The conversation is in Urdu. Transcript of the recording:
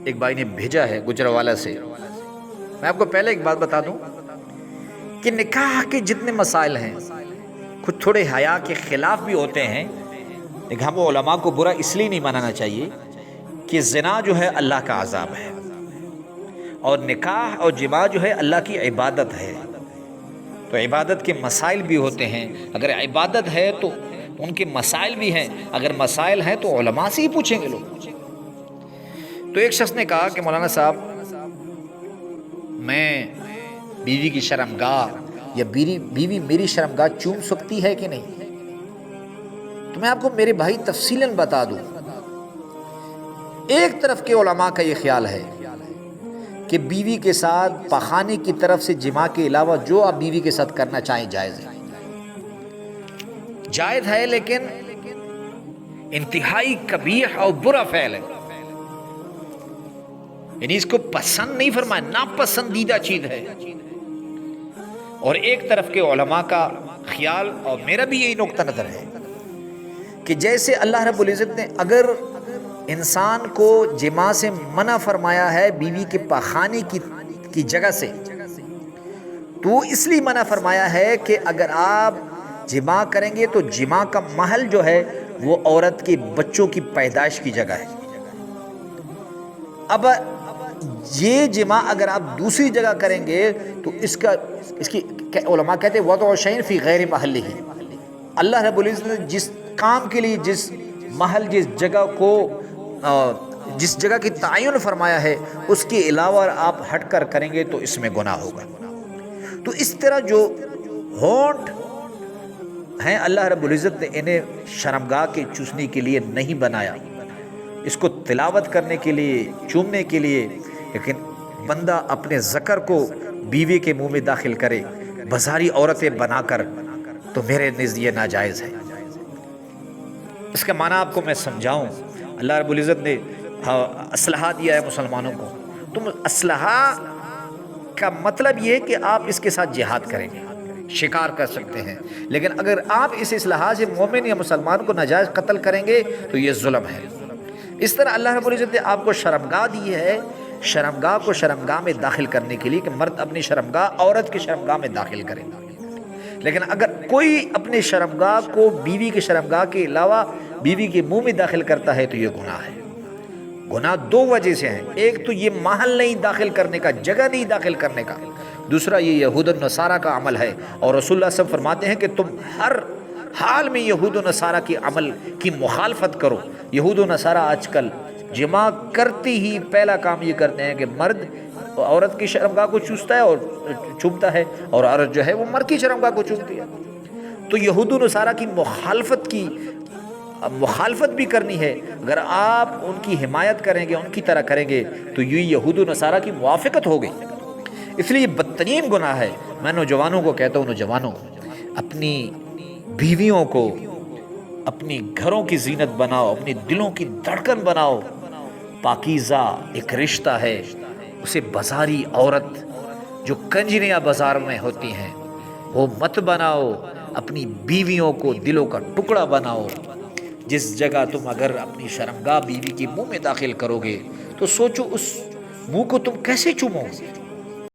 ایک بھائی نے بھیجا ہے گجرانوالہ سے. میں آپ کو پہلے ایک بات بتا دوں کہ نکاح کے جتنے مسائل ہیں کچھ تھوڑے حیا کے خلاف بھی ہوتے ہیں، لیکن ہم علماء کو برا اس لیے نہیں ماننا چاہیے کہ زنا جو ہے اللہ کا عذاب ہے اور نکاح اور جماع جو ہے اللہ کی عبادت ہے. تو عبادت کے مسائل بھی ہوتے ہیں، اگر عبادت ہے تو ان کے مسائل بھی ہیں، اگر مسائل ہیں تو علماء سے ہی پوچھیں گے لوگ. تو ایک شخص نے کہا کہ مولانا صاحب میں بیوی کی شرمگاہ یا بیوی میری شرمگاہ چوم سکتی ہے کہ نہیں؟ تو میں آپ کو میرے بھائی تفصیلاً بتا دوں. ایک طرف کے علماء کا یہ خیال ہے کہ بیوی کے ساتھ پخانے کی طرف سے جماع کے علاوہ جو آپ بیوی کے ساتھ کرنا چاہیں جائز ہے، جائز ہے، لیکن انتہائی قبیح اور برا فعل ہے، یعنی اس کو پسند نہیں فرمایا، ناپسندیدہ چیز ہے. اور ایک طرف کے علماء کا خیال اور میرا بھی یہی نقطہ نظر ہے کہ جیسے اللہ رب العزت نے اگر انسان کو جماع سے منع فرمایا ہے بیوی کے پخانے کی جگہ سے، تو اس لیے منع فرمایا ہے کہ اگر آپ جماع کریں گے تو جماع کا محل جو ہے وہ عورت کے بچوں کی پیدائش کی جگہ ہے. اب یہ جماع اگر آپ دوسری جگہ کریں گے تو اس کی علماء کہتے ہیں وضع شیء فی غیر محلہ. اللہ رب العزت نے جس کام کے لیے جس محل جس جگہ کی تعین فرمایا ہے اس کے علاوہ آپ ہٹ کر کریں گے تو اس میں گناہ ہوگا. تو اس طرح جو ہونٹ ہیں اللہ رب العزت نے انہیں شرمگاہ کے چوسنے کے لیے نہیں بنایا، اس کو تلاوت کرنے کے لیے، چومنے کے لیے. لیکن بندہ اپنے ذکر کو بیوی کے منہ میں داخل کرے بازاری عورتیں بنا کر، تو میرے نزد یہ ناجائز ہے. اس کا معنی آپ کو میں سمجھاؤں. اللہ رب العزت نے اسلحہ دیا ہے مسلمانوں کو، تم اسلحہ کا مطلب یہ ہے کہ آپ اس کے ساتھ جہاد کریں گے، شکار کر سکتے ہیں، لیکن اگر آپ اس اسلحہ سے مومن یا مسلمان کو ناجائز قتل کریں گے تو یہ ظلم ہے. اس طرح اللہ رب العزت نے آپ کو شرمگاہ دی ہے، شرمگاہ کو شرمگاہ میں داخل کرنے کے لیے کہ مرد اپنی شرمگاہ عورت کی شرمگاہ میں داخل کرے. لیکن اگر کوئی اپنے شرمگاہ کو بیوی کی شرمگاہ کے علاوہ بیوی کے منہ میں داخل کرتا ہے تو یہ گناہ ہے. گناہ دو وجہ سے ہیں، ایک تو یہ محل نہیں داخل کرنے کا، جگہ نہیں داخل کرنے کا، دوسرا یہ یہود و نصارہ کا عمل ہے. اور رسول اللہ صلی اللہ علیہ وسلم فرماتے ہیں کہ تم ہر حال میں یہود و نصارہ کے عمل کی مخالفت کرو. یہود و نصارہ آج کل جماع کرتی ہی پہلا کام یہ کرتے ہیں کہ مرد عورت کی شرمگاہ کو چوستا ہے اور چومتا ہے، اور عورت جو ہے وہ مرد کی شرمگاہ کو چومتی ہے. تو یہود و نصارہ کی مخالفت بھی کرنی ہے. اگر آپ ان کی حمایت کریں گے، ان کی طرح کریں گے تو یہ یہود و نصارہ کی موافقت ہوگی. اس لیے یہ بدترین گناہ ہے. میں نوجوانوں کو کہتا ہوں، نوجوانوں اپنی بیویوں کو اپنی گھروں کی زینت بناؤ، اپنی دلوں کی دھڑکن بناؤ. پاکیزہ ایک رشتہ ہے، اسے بازاری عورت جو کنجریاں بازار میں ہوتی ہیں وہ مت بناؤ. اپنی بیویوں کو دلوں کا ٹکڑا بناؤ. جس جگہ تم اگر اپنی شرمگاہ بیوی کے منہ میں داخل کرو گے تو سوچو اس منہ کو تم کیسے چومو.